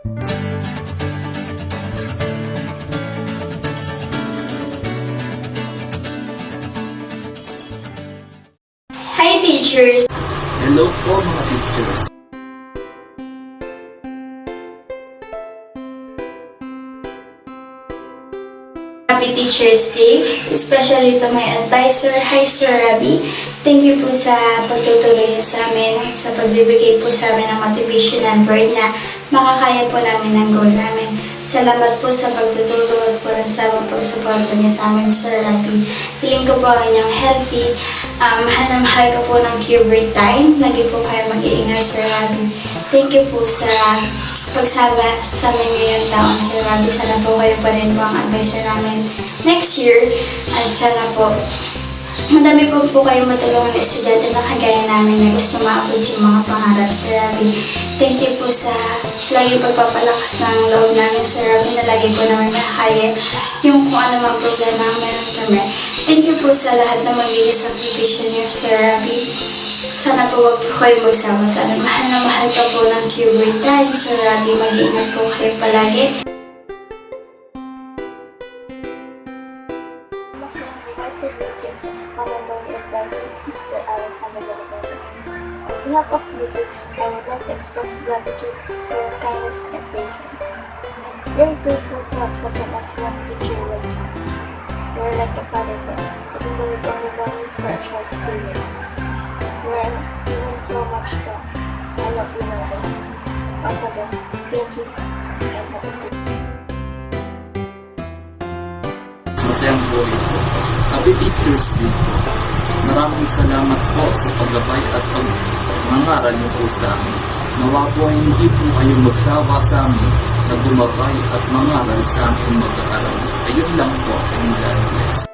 Hi teachers! Hello po mga teachers. Happy Teacher's Day, especially to my advisor. Hi Sir Rabi, thank you po sa pagtutuloy sa amin, sa pagbibigay po sa amin ng motivation and word na makakaya po namin ang goal namin. Salamat po sa pagtuturo at walang sawang pagsuporta niya sa amin, Sir Rabi. Hiling ko po ang inyong healthy, mahal na mahal ko po ng Cubert time. Lagi po kayo mag-iingat, Sir Rabi. Thank you po sa pagsama sa amin ngayong taon, Sir Rabi. Sana po kayo pa rin po ang advisor namin next year. At sana po, madami po kayong matulungan na estudyante na kagaya namin na gusto ma-upload yung mga pangarap, Sir Rabi. Thank you po sa laging pagpapalakas ng loob namin, Sir Rabi, na lagi po namin makakaya yung kung ano mang problema ang meron kami. Thank you po sa lahat na magbigay sa sakripisyo niyo, Sir Rabi. Sana po wag po kayo magsawa. Sana mahal na mahal ka po ng Cubert time, Sir Rabi. Mag-iingat po kayo palagi. Mas na-invite to greetings and Manandong Advisor, Mr. Alexander Galapete. On behalf of UP, I would like to express gratitude for your kindness and patience. Very grateful to have such an excellent teacher like you. You are like a father to us, even though we've only known you for a short period. You are giving so much to us. I love you, Mother. Once again, thank you and happy day. Masayang buhay po. Happy Teacher's Day po. Maraming salamat po sa paggabay at pag-mangaral niyo po sa amin. Nawa po ay hindi po kayo magsawa sa amin na bumabay at mangaral sa amin mag-aaral. Ayun lang po ang God bless.